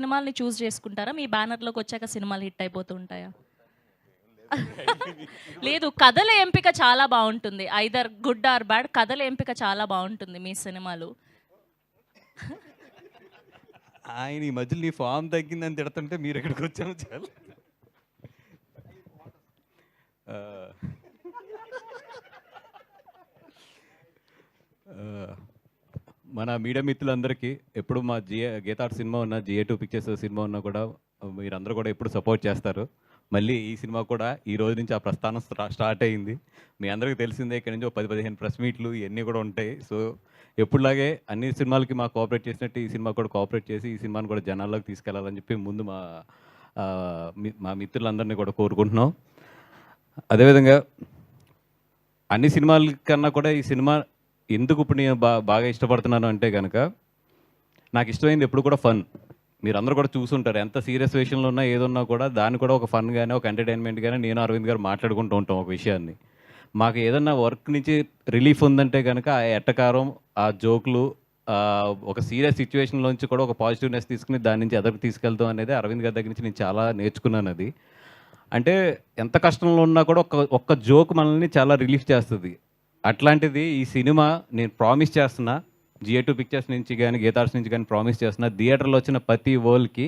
సినిమాల్ని చూస్ చేసుకుంటారా? మీ బ్యానర్‌లోకి వచ్చాక సినిమాలు హిట్ అయిపోతూ ఉంటాయా? లేదు. కథల ఎంపిక చాలా బావుంటుంది. ఐదర్ గుడ్ ఆర్ బ్యాడ్ కథల ఎంపిక చాలా బావుంటుంది మీ సినిమాలు. ఆయన ఈ మధ్యలో నీ ఫామ్ తగ్గిందని తిడుతుంటే మీరు ఇక్కడికి వచ్చాము చాలు. ఆ, ఆ, మన మీడియా మిత్రులందరికీ ఎప్పుడు మా గీతార్ సినిమా ఉన్నా GA2 పిక్చర్స్ సినిమా ఉన్నా కూడా మీరందరూ కూడా ఎప్పుడు సపోర్ట్ చేస్తారు. మళ్ళీ ఈ సినిమా కూడా ఈ రోజు నుంచి ఆ ప్రస్థానం స్టార్ట్ అయ్యింది. మీ అందరికీ తెలిసిందే, ఇక్కడ నుంచి ఒక 10-15 ప్రెస్ మీట్లు ఇవన్నీ కూడా ఉంటాయి. సో ఎప్పుడులాగే అన్ని సినిమాలకి మాకు కోఆపరేట్ చేసినట్టు ఈ సినిమా కూడా కోఆపరేట్ చేసి ఈ సినిమాని కూడా జనాల్లోకి తీసుకెళ్లాలని చెప్పి ముందు ఆ, మా మిత్రులందరినీ కూడా కోరుకుంటున్నాం. అదేవిధంగా అన్ని సినిమాల కన్నా కూడా ఈ సినిమా ఎందుకు ఇప్పుడు నేను బాగా ఇష్టపడుతున్నాను అంటే కనుక, నాకు ఇష్టమైంది ఎప్పుడు కూడా ఫన్. మీరందరూ కూడా చూసుంటారు, ఎంత సీరియస్ విషయంలో ఉన్నా ఏదున్నా కూడా దాన్ని కూడా ఒక ఫన్ కానీ ఒక ఎంటర్టైన్మెంట్ కానీ నేను అరవింద్ గారు మాట్లాడుకుంటూ ఉంటాం ఒక విషయాన్ని. మాకు ఏదన్నా వర్క్ నుంచి రిలీఫ్ ఉందంటే కనుక ఆ ఎట్టకారం, ఆ జోకులు, ఒక సీరియస్ సిచ్యువేషన్లోంచి కూడా ఒక పాజిటివ్నెస్ తీసుకుని దాని నుంచి ఎదరికి తీసుకెళ్తాం అనేది అరవింద్ గారి దగ్గర నుంచి నేను చాలా నేర్చుకున్నాను. అది అంటే ఎంత కష్టంలో ఉన్నా కూడా ఒక్క జోక్ మనల్ని చాలా రిలీఫ్ చేస్తుంది. అట్లాంటిది ఈ సినిమా నేను ప్రామిస్ చేస్తున్నా, GA2 పిక్చర్స్ నుంచి కానీ గీతార్స్ నుంచి కానీ ప్రామిస్ చేస్తున్నా, థియేటర్లో వచ్చిన ప్రతి ఓల్కి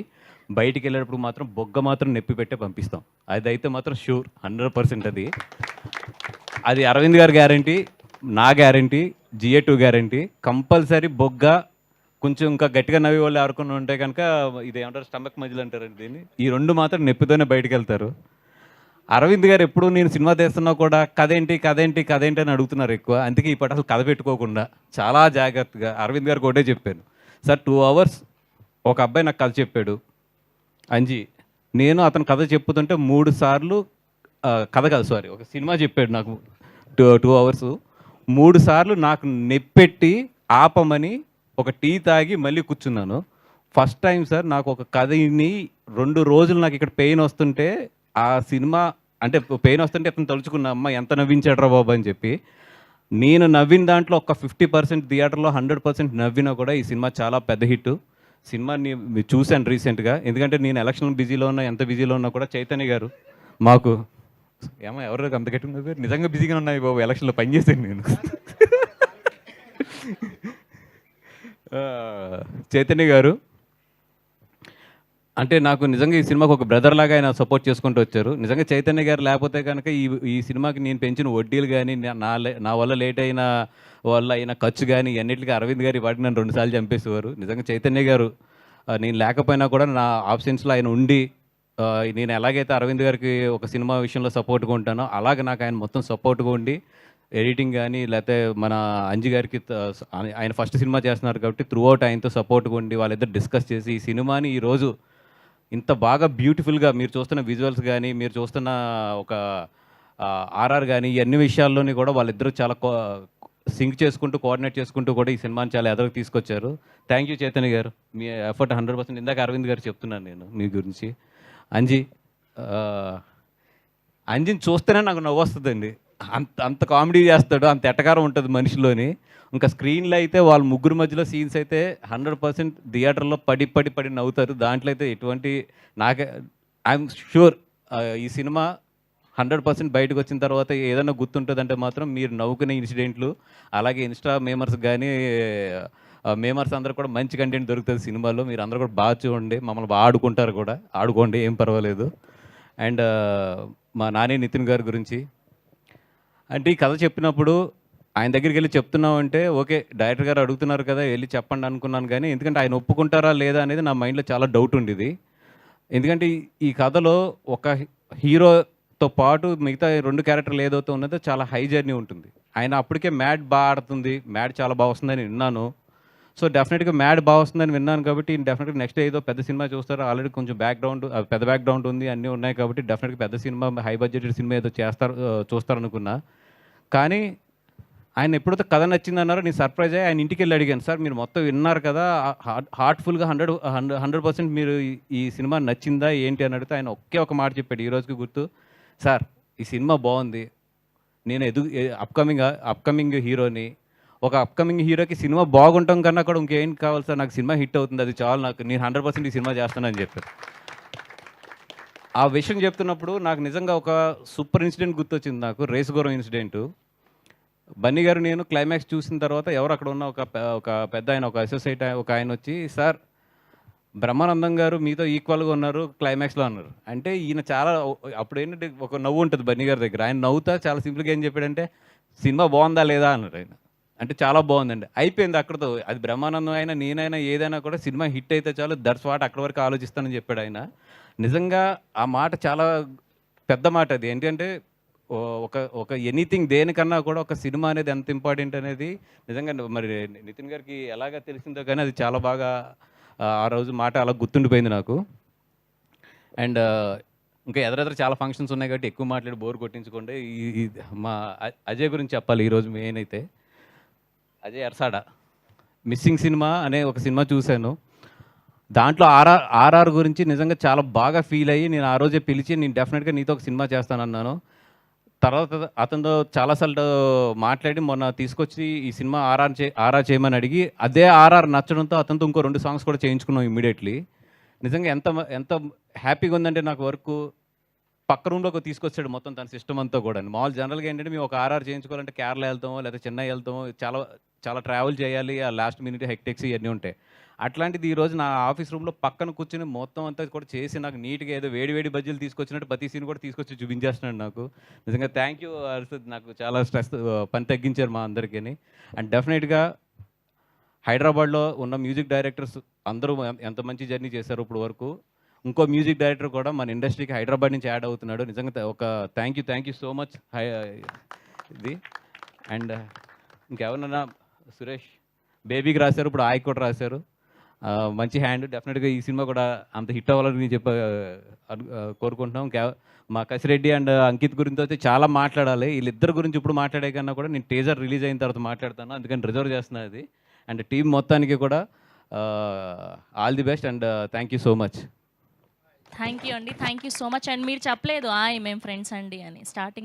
బయటికి వెళ్ళేటప్పుడు మాత్రం బొగ్గ మాత్రం నొప్పి పెట్టే పంపిస్తాం. అదైతే మాత్రం షూర్ 100% అది. అది అరవింద్ గారి గ్యారంటీ, నా గ్యారంటీ, GA2 గ్యారంటీ. కంపల్సరీ బొగ్గ కొంచెం ఇంకా గట్టిగా నవ్వి వాళ్ళు ఆడుకుని ఉంటే కనుక ఇది ఏమంటారు, స్టమక్ మజిల్ అంటారండి దీన్ని, ఈ రెండు మాత్రం నొప్పితోనే బయటకు వెళ్తారు. అరవింద్ గారు ఎప్పుడు నేను సినిమా తీస్తున్నా కూడా కథేంటి కథేంటి కథేంటి అని అడుగుతున్నారు ఎక్కువ. అందుకే ఈ పట్ల అసలు కథ పెట్టుకోకుండా చాలా జాగ్రత్తగా అరవింద్ గారికి ఒకటే చెప్పాను, సార్ 2 hours ఒక అబ్బాయి నాకు కథ చెప్పాడు అంజీ, నేను అతను కథ చెప్పుతుంటే 3 సార్లు కథ కాదు సారీ ఒక సినిమా చెప్పాడు నాకు 2 hours 3 సార్లు నాకు నెప్పెట్టి ఆపమని ఒక టీ తాగి మళ్ళీ కూర్చున్నాను. ఫస్ట్ టైం సార్ నాకు ఒక కథని 2 రోజులు నాకు ఇక్కడ పెయిన్ వస్తుంటే ఆ సినిమా అంటే పెయిన్ వస్తుంటే అతను తలుచుకున్నా, అమ్మ ఎంత నవ్వించాడ్రా బాబు అని చెప్పి. నేను నవ్విన దాంట్లో ఒక 50% థియేటర్లో 100% నవ్వినా కూడా ఈ సినిమా చాలా పెద్ద హిట్. సినిమాని చూశాను రీసెంట్గా, ఎందుకంటే నేను ఎలక్షన్ బిజీలో ఉన్నా, ఎంత బిజీలో ఉన్నా కూడా చైతన్య గారు మాకు ఏమో ఎవరు అంత గట్టి నిజంగా బిజీగా ఉన్నాయి బాబు, ఎలక్షన్లో పనిచేసాను నేను. చైతన్య గారు అంటే నాకు నిజంగా ఈ సినిమాకి ఒక బ్రదర్ లాగా ఆయన సపోర్ట్ చేసుకుంటూ వచ్చారు. నిజంగా చైతన్య గారు లేకపోతే కనుక ఈ సినిమాకి నేను పెంచిన వడ్డీలు కానీ, నా వల్ల లేట్ అయిన వల్ల అయిన ఖర్చు కానీ అన్నింటికి అరవింద్ గారు వాటిని నన్ను 2 సార్లు చంపేసేవారు. నిజంగా చైతన్య గారు నేను లేకపోయినా కూడా నా ఆప్షన్స్లో ఆయన ఉండి, నేను ఎలాగైతే అరవింద్ గారికి ఒక సినిమా విషయంలో సపోర్ట్గా ఉంటానో అలాగే నాకు ఆయన మొత్తం సపోర్ట్గా ఉండి, ఎడిటింగ్ కానీ లేకపోతే మన అంజి గారికి ఆయన ఫస్ట్ సినిమా చేస్తున్నారు కాబట్టి త్రూ అవుట్ ఆయనతో సపోర్ట్గా ఉండి వాళ్ళిద్దరు డిస్కస్ చేసి ఈ సినిమాని ఈరోజు ఇంత బాగా బ్యూటిఫుల్గా మీరు చూస్తున్న విజువల్స్ కానీ, మీరు చూస్తున్న ఒక ఆర్ఆర్ కానీ, ఈ అన్ని విషయాల్లోని కూడా వాళ్ళిద్దరూ చాలా సింక్ చేసుకుంటూ కోఆర్డినేట్ చేసుకుంటూ కూడా ఈ సినిమాని చాలా ఎదరికి తీసుకొచ్చారు. థ్యాంక్ యూ చైతన్య గారు, మీ ఎఫర్ట్ 100%. ఇందాక అరవింద్ గారు చెప్తున్నాను నేను మీ గురించి. అంజీ అంజిని చూస్తేనే నాకు నవ్వు వస్తుందండి. అంత అంత కామెడీ చేస్తాడు, అంత ఎటకారం ఉంటుంది మనిషిలోని. ఇంకా స్క్రీన్లో అయితే వాళ్ళ ముగ్గురు మధ్యలో సీన్స్ అయితే 100% థియేటర్లో పడి పడి పడి నవ్వుతారు. దాంట్లో అయితే ఎటువంటి ఐఎమ్ షూర్ ఈ సినిమా 100% బయటకు వచ్చిన తర్వాత ఏదైనా గుర్తుంటుందంటే మాత్రం మీరు నవ్వుకునే ఇన్సిడెంట్లు, అలాగే ఇన్స్టా మేమర్స్ కానీ మేమర్స్ అందరూ కూడా మంచి కంటెంట్ దొరుకుతుంది సినిమాలో. మీరు అందరూ కూడా బాగా చూడండి, మమ్మల్ని బాగా ఆడుకుంటారు కూడా, ఆడుకోండి ఏం పర్వాలేదు. అండ్ మా నాని నితిన్ గారి గురించి అంటే ఈ కథ చెప్పినప్పుడు ఆయన దగ్గరికి వెళ్ళి చెప్తున్నామంటే ఓకే డైరెక్టర్ గారు అడుగుతున్నారు కదా వెళ్ళి చెప్పండి అనుకున్నాను, కానీ ఎందుకంటే ఆయన ఒప్పుకుంటారా లేదా అనేది నా మైండ్లో చాలా డౌట్ ఉండేది. ఎందుకంటే ఈ కథలో ఒక హీరోతో పాటు మిగతా 2 క్యారెక్టర్లు ఏదైతే ఉన్నదో చాలా హై జర్నీ ఉంటుంది. ఆయన అప్పటికే మ్యాడ్ బాగా ఆడుతుంది, మ్యాడ్ చాలా బాగా వస్తుందని విన్నాను. సో డెఫినెట్గా మ్యాడ్ బాగా వస్తుందని విన్నాను కాబట్టి డెఫినెట్గా నెక్స్ట్ ఏదో పెద్ద సినిమా చూస్తారు. ఆల్రెడీ కొంచెం పెద్ద బ్యాక్గ్రౌండ్ ఉంది, అన్నీ ఉన్నాయి కాబట్టి డెఫినెట్గా పెద్ద సినిమా, హై బడ్జెటెడ్ సినిమా ఏదో చూస్తారనుకున్నా. కానీ ఆయన ఎప్పుడైతే కథ నచ్చిందన్నారో నేను సర్ప్రైజ్ అయ్యి ఆయన ఇంటికి వెళ్ళి అడిగాను, సార్ మీరు మొత్తం విన్నారు కదా, హార్ట్ఫుల్గా 100% మీరు ఈ సినిమా నచ్చిందా ఏంటి అని అడిగితే ఆయన ఒకే ఒక మాట చెప్పాడు, ఈ రోజుకి గుర్తు, సార్ ఈ సినిమా బాగుంది, నేను అప్కమింగ్ హీరోని, ఒక అప్కమింగ్ హీరోకి సినిమా బాగుంటాం కన్నా కూడా ఇంకేం కావాలి సార్, నాకు సినిమా హిట్ అవుతుంది, అది చాలు, నాకు నేను 100% ఈ సినిమా చేస్తానని చెప్పారు. ఆ విషయం చెప్తున్నప్పుడు నాకు నిజంగా ఒక సూపర్ ఇన్సిడెంట్ గుర్తొచ్చింది నాకు, రేసు గుర్రం ఇన్సిడెంటు. బన్నీ గారు నేను క్లైమాక్స్ చూసిన తర్వాత ఎవరు అక్కడ ఉన్న ఒక పెద్ద ఆయన, ఒక అసోసియేట్ ఒక ఆయన వచ్చి, సార్ బ్రహ్మానందం గారు మీతో ఈక్వల్గా ఉన్నారు క్లైమాక్స్లో అన్నారు. అంటే ఈయన చాలా అప్పుడు ఏంటంటే ఒక నవ్వు ఉంటుంది బన్నీ గారి దగ్గర, ఆయన నవ్వుతా చాలా సింపుల్గా ఏం చెప్పాడంటే సినిమా బాగుందా లేదా అన్నారు ఆయన. అంటే చాలా బాగుందండి, అయిపోయింది అక్కడితో. అది బ్రహ్మానందం అయినా నేనైనా ఏదైనా కూడా సినిమా హిట్ అయితే చాలు, దట్స్ వాట్, అక్కడి వరకు ఆలోచిస్తానని చెప్పాడు ఆయన. నిజంగా ఆ మాట చాలా పెద్ద మాట. అది ఏంటంటే ఒక ఒక ఎనీథింగ్ దేనికన్నా కూడా ఒక సినిమా అనేది ఎంత ఇంపార్టెంట్ అనేది నిజంగా మరి నితిన్ గారికి ఎలాగ తెలిసిందో కానీ అది చాలా బాగా ఆ రోజు మాట అలా గుర్తుండిపోయింది నాకు. అండ్ ఇంకా ఎదురెదురు చాలా ఫంక్షన్స్ ఉన్నాయి కాబట్టి ఎక్కువ మాట్లాడి బోర్ కొట్టించుకోండి. మా అజయ్ గురించి చెప్పాలి ఈరోజు మెయిన్ అయితే. అజయ్ అర్సాడ మిస్సింగ్ సినిమా అనే ఒక సినిమా చూశాను. దాంట్లో ఆర్ఆర్ గురించి నిజంగా చాలా బాగా ఫీల్ అయ్యి నేను ఆ రోజే పిలిచి నేను డెఫినెట్గా నీతో ఒక సినిమా చేస్తానన్నాను. తర్వాత అతనితో చాలాసార్లు మాట్లాడి మొన్న తీసుకొచ్చి ఈ సినిమా ఆర్ఆర్ చేయమని అడిగి అదే ఆర్ఆర్ నచ్చడంతో అతనితో ఇంకో 2 సాంగ్స్ కూడా చేయించుకున్నాం ఇమ్మీడియట్లీ. నిజంగా ఎంత హ్యాపీగా ఉందంటే నాకు వర్క్ పక్క రూమ్లోకి తీసుకొచ్చాడు మొత్తం తన సిస్టమ్ అంతా కూడా. మామూలు జనరల్గా ఏంటంటే మేము ఒక ఆర్ఆర్ చేయించుకోవాలంటే కేరళ వెళ్తామో లేదా చెన్నై వెళ్తామో, చాలా చాలా ట్రావెల్ చేయాలి, ఆ లాస్ట్ మినిట్ హెక్టెక్స్ ఇవన్నీ ఉంటాయి. అట్లాంటిది ఈరోజు నా ఆఫీస్ రూమ్లో పక్కన కూర్చొని మొత్తం అంతా కూడా చేసి నాకు నీట్గా ఏదో వేడి బజ్జీలు తీసుకొచ్చినట్టు ప్రతి సీన్ కూడా తీసుకొచ్చి చూపించేస్తున్నాడు నాకు. నిజంగా థ్యాంక్ యూ అర్షద్, నాకు చాలా స్ట్రెస్ పని తగ్గించారు మా అందరికీ. అండ్ డెఫినెట్గా హైదరాబాద్లో ఉన్న మ్యూజిక్ డైరెక్టర్స్ అందరూ ఎంత మంచి జర్నీ చేశారు ఇప్పుడు వరకు. ఇంకో మ్యూజిక్ డైరెక్టర్ కూడా మన ఇండస్ట్రీకి హైదరాబాద్ నుంచి యాడ్ అవుతున్నాడు. నిజంగా ఒక థ్యాంక్ యూ సో మచ్ ఇది. అండ్ ఇంకెవరన్నా సురేష్ బేబీకి రాశారు, ఇప్పుడు ఆయ్ కూడా రాశారు. మంచి హ్యాండ్. డెఫినెట్గా ఈ సినిమా కూడా అంత హిట్ అవ్వాలని నేను కోరుకుంటున్నాం. మా కసిరెడ్డి అండ్ అంకిత్ గురించి అయితే చాలా మాట్లాడాలి. వీళ్ళిద్దరి గురించి ఇప్పుడు మాట్లాడే కన్నా కూడా నేను టీజర్ రిలీజ్ అయిన తర్వాత మాట్లాడతాను, అందుకని రిజర్వ్ చేస్తున్నాను అది. అండ్ టీం మొత్తానికి కూడా all the best and thank you so much. Thank you అండి, thank you so much. And మీరు చెప్పలేదు మేము ఫ్రెండ్స్ అండి అని స్టార్టింగ్.